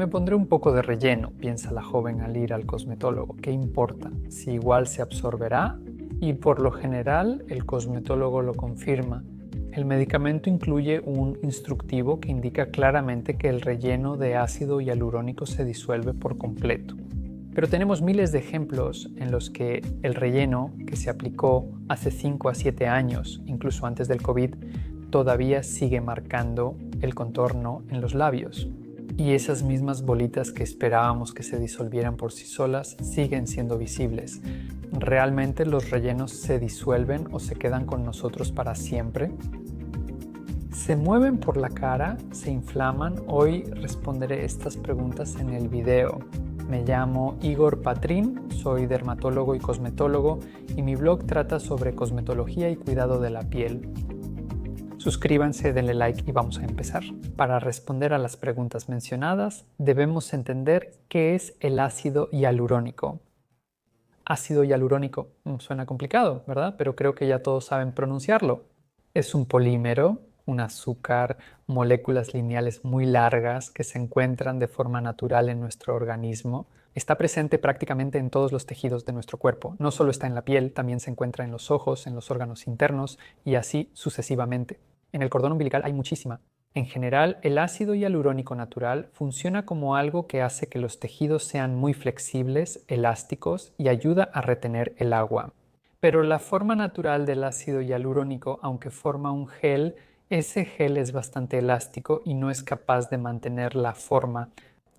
me pondré un poco de relleno, piensa la joven al ir al cosmetólogo. ¿Qué importa? Si igual se absorberá, y por lo general el cosmetólogo lo confirma. El medicamento incluye un instructivo que indica claramente que el relleno de ácido hialurónico se disuelve por completo. Pero tenemos miles de ejemplos en los que el relleno que se aplicó hace 5 a 7 años, incluso antes del COVID, todavía sigue marcando el contorno en los labios. Y esas mismas bolitas que esperábamos que se disolvieran por sí solas siguen siendo visibles. ¿Realmente los rellenos se disuelven o se quedan con nosotros para siempre? ¿Se mueven por la cara? ¿Se inflaman? Hoy responderé estas preguntas en el video. Me llamo Igor Patrin, soy dermatólogo y cosmetólogo y mi blog trata sobre cosmetología y cuidado de la piel. Suscríbanse, denle like y vamos a empezar. Para responder a las preguntas mencionadas, debemos entender qué es el ácido hialurónico. Ácido hialurónico suena complicado, ¿verdad? Pero creo que ya todos saben pronunciarlo. Es un polímero, un azúcar, moléculas lineales muy largas que se encuentran de forma natural en nuestro organismo. Está presente prácticamente en todos los tejidos de nuestro cuerpo. No solo está en la piel, también se encuentra en los ojos, en los órganos internos y así sucesivamente. En el cordón umbilical hay muchísima. En general, el ácido hialurónico natural funciona como algo que hace que los tejidos sean muy flexibles, elásticos y ayuda a retener el agua. Pero la forma natural del ácido hialurónico, aunque forma un gel, ese gel es bastante elástico y no es capaz de mantener la forma.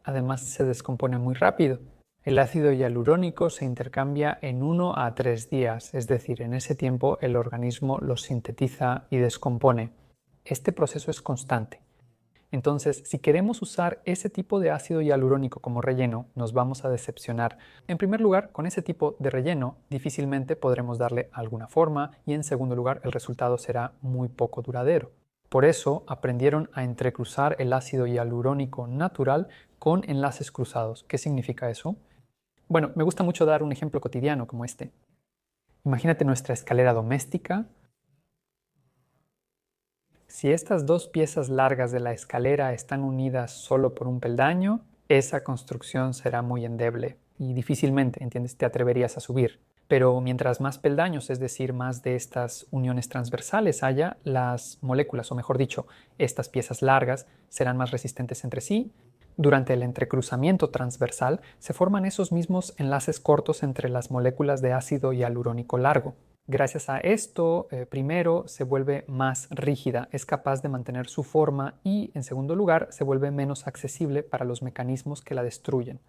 Además, se descompone muy rápido. El ácido hialurónico se intercambia en 1 a 3 días, es decir, en ese tiempo el organismo lo sintetiza y descompone. Este proceso es constante. Entonces, si queremos usar ese tipo de ácido hialurónico como relleno, nos vamos a decepcionar. En primer lugar, con ese tipo de relleno difícilmente podremos darle alguna forma y en segundo lugar, el resultado será muy poco duradero. Por eso aprendieron a entrecruzar el ácido hialurónico natural con enlaces cruzados. ¿Qué significa eso? Bueno, me gusta mucho dar un ejemplo cotidiano como este. Imagínate nuestra escalera doméstica. Si estas dos piezas largas de la escalera están unidas solo por un peldaño, esa construcción será muy endeble y difícilmente, ¿entiendes?, te atreverías a subir. Pero mientras más peldaños, es decir, más de estas uniones transversales haya, las moléculas, o mejor dicho, estas piezas largas, serán más resistentes entre sí. Durante el entrecruzamiento transversal se forman esos mismos enlaces cortos entre las moléculas de ácido hialurónico largo. Gracias a esto, primero, se vuelve más rígida, es capaz de mantener su forma y, en segundo lugar, se vuelve menos accesible para los mecanismos que la destruyen.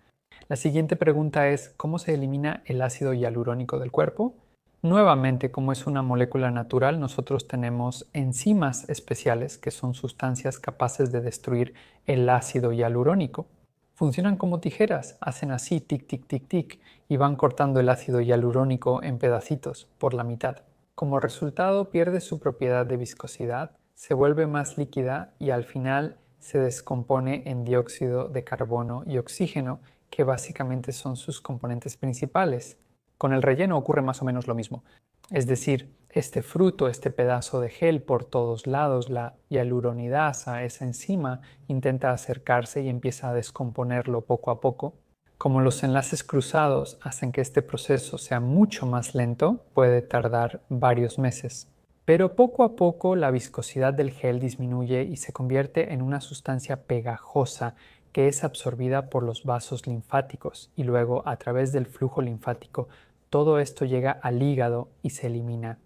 La siguiente pregunta es, ¿cómo se elimina el ácido hialurónico del cuerpo? Nuevamente, como es una molécula natural, nosotros tenemos enzimas especiales que son sustancias capaces de destruir el ácido hialurónico. Funcionan como tijeras, hacen así tic, tic, tic, tic y van cortando el ácido hialurónico en pedacitos por la mitad. Como resultado pierde su propiedad de viscosidad, se vuelve más líquida y al final se descompone en dióxido de carbono y oxígeno, que básicamente son sus componentes principales. Con el relleno ocurre más o menos lo mismo. Es decir, este fruto, este pedazo de gel por todos lados, la hialuronidasa, esa enzima, intenta acercarse y empieza a descomponerlo poco a poco. Como los enlaces cruzados hacen que este proceso sea mucho más lento, puede tardar varios meses. Pero poco a poco la viscosidad del gel disminuye y se convierte en una sustancia pegajosa que es absorbida por los vasos linfáticos y luego a través del flujo linfático todo esto llega al hígado y se elimina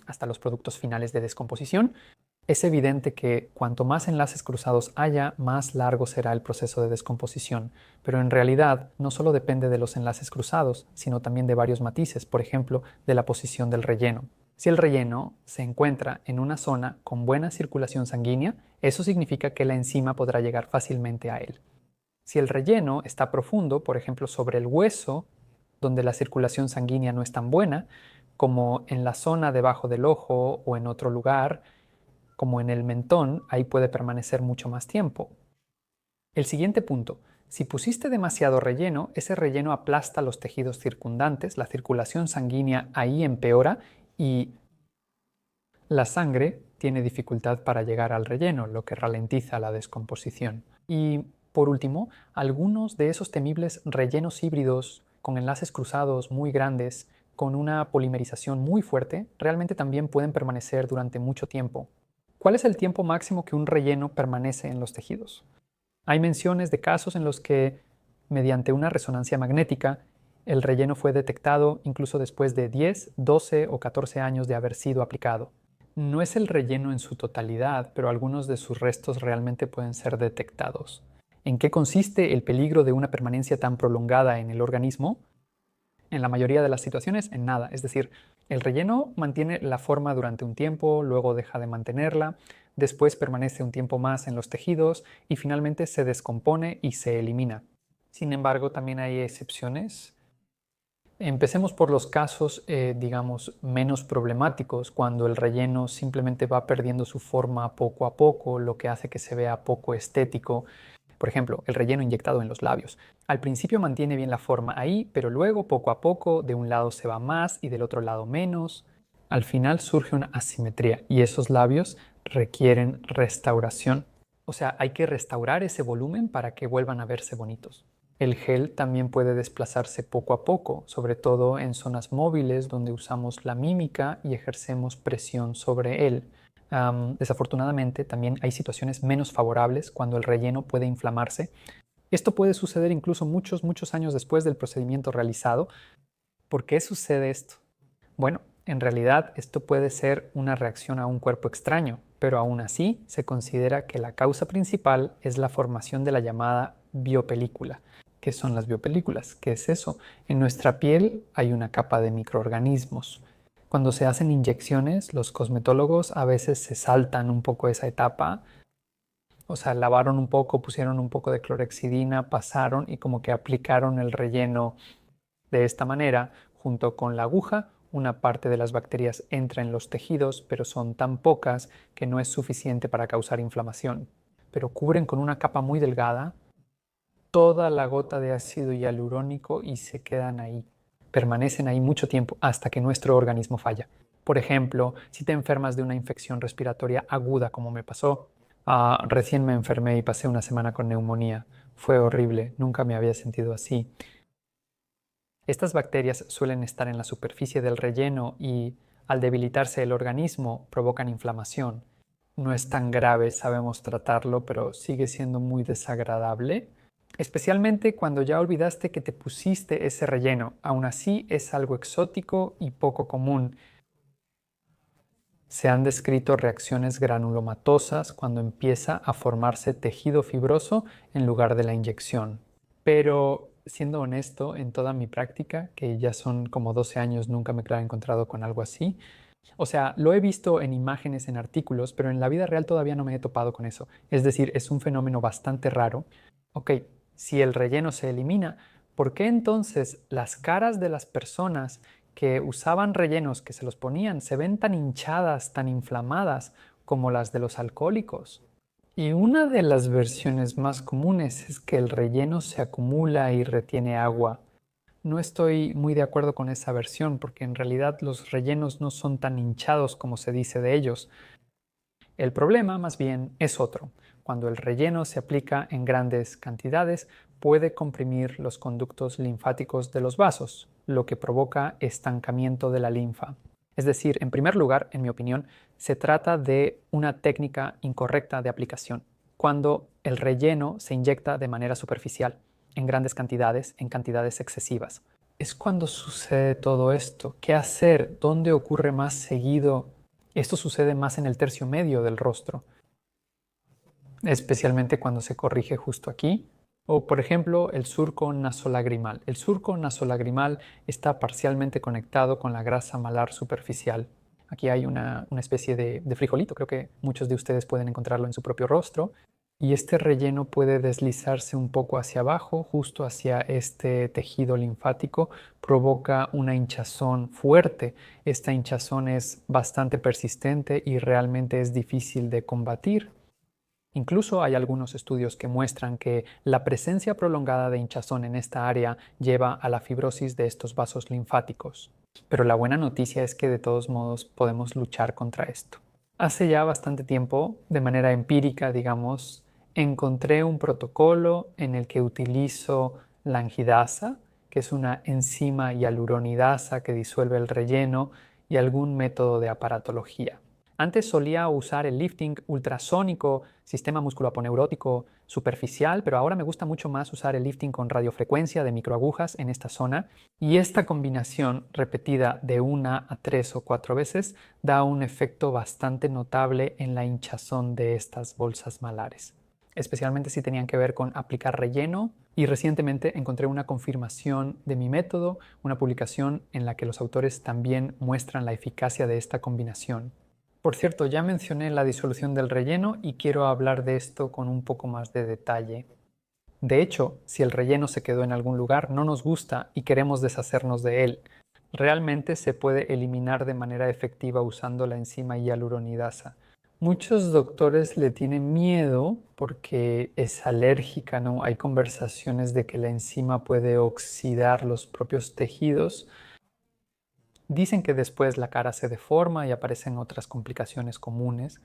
hasta los productos finales de descomposición. Es evidente que cuanto más enlaces cruzados haya, más largo será el proceso de descomposición, pero en realidad no solo depende de los enlaces cruzados, sino también de varios matices, por ejemplo, de la posición del relleno. Si el relleno se encuentra en una zona con buena circulación sanguínea, eso significa que la enzima podrá llegar fácilmente a él. Si el relleno está profundo, por ejemplo, sobre el hueso, donde la circulación sanguínea no es tan buena, como en la zona debajo del ojo o en otro lugar, como en el mentón, ahí puede permanecer mucho más tiempo. El siguiente punto, si pusiste demasiado relleno, ese relleno aplasta los tejidos circundantes, la circulación sanguínea ahí empeora y la sangre tiene dificultad para llegar al relleno, lo que ralentiza la descomposición. Y Por último, algunos de esos temibles rellenos híbridos con enlaces cruzados muy grandes, con una polimerización muy fuerte, realmente también pueden permanecer durante mucho tiempo. ¿Cuál es el tiempo máximo que un relleno permanece en los tejidos? Hay menciones de casos en los que, mediante una resonancia magnética, el relleno fue detectado incluso después de 10, 12 o 14 años de haber sido aplicado. No es el relleno en su totalidad, pero algunos de sus restos realmente pueden ser detectados. ¿En qué consiste el peligro de una permanencia tan prolongada en el organismo? En la mayoría de las situaciones, en nada. Es decir, el relleno mantiene la forma durante un tiempo, luego deja de mantenerla, después permanece un tiempo más en los tejidos y finalmente se descompone y se elimina. Sin embargo, también hay excepciones. Empecemos por los casos, digamos, menos problemáticos, cuando el relleno simplemente va perdiendo su forma poco a poco, lo que hace que se vea poco estético. Por ejemplo, el relleno inyectado en los labios. Al principio mantiene bien la forma ahí, pero luego, poco a poco, de un lado se va más y del otro lado menos. Al final surge una asimetría y esos labios requieren restauración. O sea, hay que restaurar ese volumen para que vuelvan a verse bonitos. El gel también puede desplazarse poco a poco, sobre todo en zonas móviles donde usamos la mímica y ejercemos presión sobre él. Desafortunadamente, también hay situaciones menos favorables cuando el relleno puede inflamarse. Esto puede suceder incluso muchos años después del procedimiento realizado. ¿Por qué sucede esto? Bueno, en realidad esto puede ser una reacción a un cuerpo extraño, pero aún así se considera que la causa principal es la formación de la llamada biopelícula. ¿Qué son las biopelículas? ¿Qué es eso? En nuestra piel hay una capa de microorganismos. Cuando se hacen inyecciones, los cosmetólogos a veces se saltan un poco esa etapa, o sea, lavaron un poco, pusieron un poco de clorexidina, pasaron y como que aplicaron el relleno de esta manera, junto con la aguja. Una parte de las bacterias entra en los tejidos, pero son tan pocas que no es suficiente para causar inflamación. Pero cubren con una capa muy delgada toda la gota de ácido hialurónico y se quedan ahí. Permanecen ahí mucho tiempo hasta que nuestro organismo falla. Por ejemplo, si te enfermas de una infección respiratoria aguda, como me pasó, recién me enfermé y pasé una semana con neumonía. Fue horrible, nunca me había sentido así. Estas bacterias suelen estar en la superficie del relleno y, al debilitarse el organismo, provocan inflamación. No es tan grave, sabemos tratarlo, pero sigue siendo muy desagradable, especialmente cuando ya olvidaste que te pusiste ese relleno. Aún así, es algo exótico y poco común. Se han descrito reacciones granulomatosas cuando empieza a formarse tejido fibroso en lugar de la inyección. Pero, siendo honesto, en toda mi práctica, que ya son como 12 años, nunca me he encontrado con algo así. O sea, lo he visto en imágenes, en artículos, pero en la vida real todavía no me he topado con eso. Es decir, es un fenómeno bastante raro. Ok, si el relleno se elimina, ¿por qué entonces las caras de las personas que usaban rellenos, que se los ponían, se ven tan hinchadas, tan inflamadas como las de los alcohólicos? Y una de las versiones más comunes es que el relleno se acumula y retiene agua. No estoy muy de acuerdo con esa versión porque en realidad los rellenos no son tan hinchados como se dice de ellos. El problema más bien es otro. Cuando el relleno se aplica en grandes cantidades, puede comprimir los conductos linfáticos de los vasos, lo que provoca estancamiento de la linfa. Es decir, en primer lugar, en mi opinión, se trata de una técnica incorrecta de aplicación, cuando el relleno se inyecta de manera superficial, en grandes cantidades, en cantidades excesivas. Es cuando sucede todo esto. ¿Qué hacer? ¿Dónde ocurre más seguido? Esto sucede más en el tercio medio del rostro, especialmente cuando se corrige justo aquí. O, por ejemplo, el surco nasolagrimal. El surco nasolagrimal está parcialmente conectado con la grasa malar superficial. Aquí hay una especie de frijolito, creo que muchos de ustedes pueden encontrarlo en su propio rostro. Y este relleno puede deslizarse un poco hacia abajo, justo hacia este tejido linfático, provoca una hinchazón fuerte. Esta hinchazón es bastante persistente y realmente es difícil de combatir. Incluso hay algunos estudios que muestran que la presencia prolongada de hinchazón en esta área lleva a la fibrosis de estos vasos linfáticos. Pero la buena noticia es que de todos modos podemos luchar contra esto. Hace ya bastante tiempo, de manera empírica, digamos, encontré un protocolo en el que utilizo la angidasa, que es una enzima hialuronidasa que disuelve el relleno, y algún método de aparatología. Antes solía usar el lifting ultrasónico, sistema musculoaponeurótico superficial, pero ahora me gusta mucho más usar el lifting con radiofrecuencia de microagujas en esta zona, y esta combinación repetida de 1 a 3 o 4 veces da un efecto bastante notable en la hinchazón de estas bolsas malares, especialmente si tenían que ver con aplicar relleno. Y recientemente encontré una confirmación de mi método, una publicación en la que los autores también muestran la eficacia de esta combinación. Por cierto, ya mencioné la disolución del relleno y quiero hablar de esto con un poco más de detalle. De hecho, si el relleno se quedó en algún lugar, no nos gusta y queremos deshacernos de él. Realmente se puede eliminar de manera efectiva usando la enzima hialuronidasa. Muchos doctores le tienen miedo porque es alérgica, ¿no? Hay conversaciones de que la enzima puede oxidar los propios tejidos. Dicen que después la cara se deforma y aparecen otras complicaciones comunes.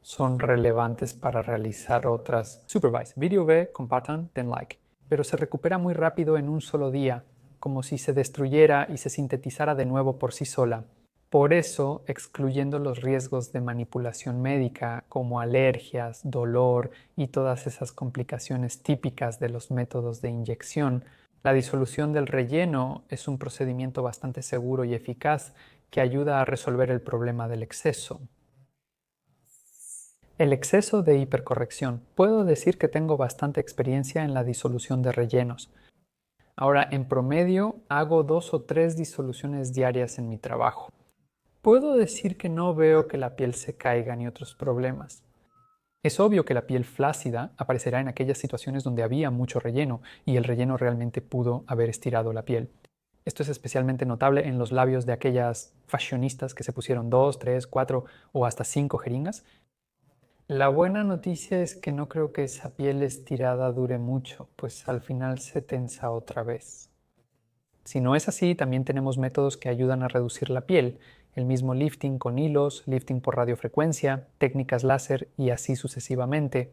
Son relevantes para realizar otras. Supervise, video ve, compartan, den like. Pero se recupera muy rápido en un solo día, como si se destruyera y se sintetizara de nuevo por sí sola. Por eso, excluyendo los riesgos de manipulación médica como alergias, dolor y todas esas complicaciones típicas de los métodos de inyección, la disolución del relleno es un procedimiento bastante seguro y eficaz que ayuda a resolver el problema del exceso. El exceso de hipercorrección. Puedo decir que tengo bastante experiencia en la disolución de rellenos. Ahora, en promedio, hago 2 o 3 disoluciones diarias en mi trabajo. Puedo decir que no veo que la piel se caiga ni otros problemas. Es obvio que la piel flácida aparecerá en aquellas situaciones donde había mucho relleno y el relleno realmente pudo haber estirado la piel. Esto es especialmente notable en los labios de aquellas fashionistas que se pusieron 2, 3, 4 o hasta 5 jeringas. La buena noticia es que no creo que esa piel estirada dure mucho, pues al final se tensa otra vez. Si no es así, también tenemos métodos que ayudan a reducir la piel, el mismo lifting con hilos, lifting por radiofrecuencia, técnicas láser y así sucesivamente.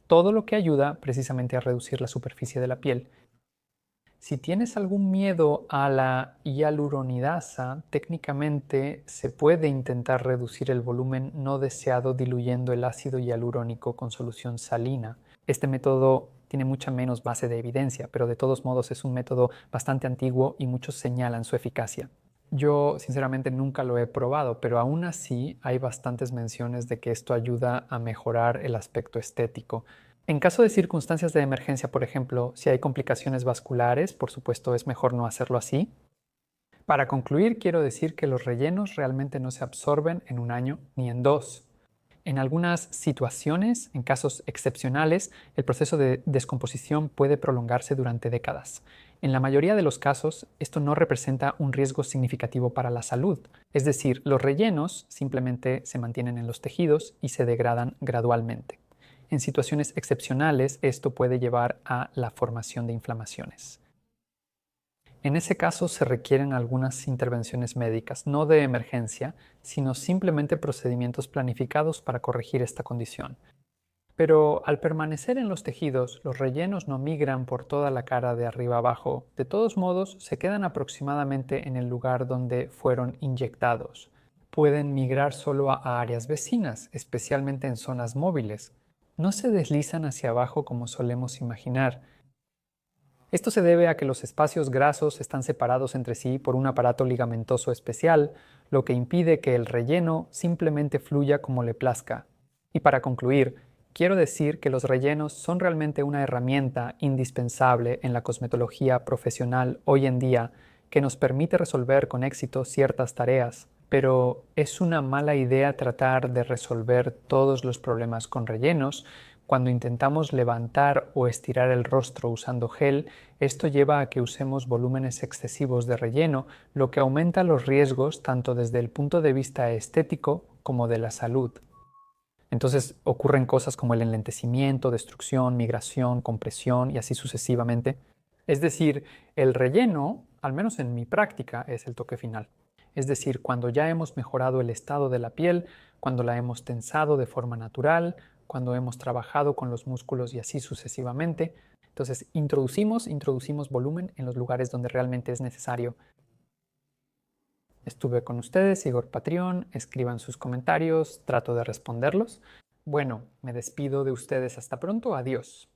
Todo lo que ayuda precisamente a reducir la superficie de la piel. Si tienes algún miedo a la hialuronidasa, técnicamente se puede intentar reducir el volumen no deseado diluyendo el ácido hialurónico con solución salina. Este método tiene mucha menos base de evidencia, pero de todos modos es un método bastante antiguo y muchos señalan su eficacia. Yo sinceramente nunca lo he probado, pero aún así hay bastantes menciones de que esto ayuda a mejorar el aspecto estético. En caso de circunstancias de emergencia, por ejemplo, si hay complicaciones vasculares, por supuesto es mejor no hacerlo así. Para concluir, quiero decir que los rellenos realmente no se absorben en un año ni en dos. En algunas situaciones, en casos excepcionales, el proceso de descomposición puede prolongarse durante décadas. En la mayoría de los casos, esto no representa un riesgo significativo para la salud. Es decir, los rellenos simplemente se mantienen en los tejidos y se degradan gradualmente. En situaciones excepcionales, esto puede llevar a la formación de inflamaciones. En ese caso se requieren algunas intervenciones médicas, no de emergencia, sino simplemente procedimientos planificados para corregir esta condición. Pero al permanecer en los tejidos, los rellenos no migran por toda la cara de arriba abajo. De todos modos, se quedan aproximadamente en el lugar donde fueron inyectados. Pueden migrar solo a áreas vecinas, especialmente en zonas móviles. No se deslizan hacia abajo como solemos imaginar. Esto se debe a que los espacios grasos están separados entre sí por un aparato ligamentoso especial, lo que impide que el relleno simplemente fluya como le plazca. Y para concluir, quiero decir que los rellenos son realmente una herramienta indispensable en la cosmetología profesional hoy en día que nos permite resolver con éxito ciertas tareas, pero es una mala idea tratar de resolver todos los problemas con rellenos. Cuando intentamos levantar o estirar el rostro usando gel, esto lleva a que usemos volúmenes excesivos de relleno, lo que aumenta los riesgos tanto desde el punto de vista estético como de la salud. Entonces ocurren cosas como el enlentecimiento, destrucción, migración, compresión y así sucesivamente. Es decir, el relleno, al menos en mi práctica, es el toque final. es decir, cuando ya hemos mejorado el estado de la piel, cuando la hemos tensado de forma natural, cuando hemos trabajado con los músculos y así sucesivamente. Entonces, introducimos volumen en los lugares donde realmente es necesario. Estuve con ustedes, Igor Patrión, escriban sus comentarios, trato de responderlos. Bueno, me despido de ustedes hasta pronto, adiós.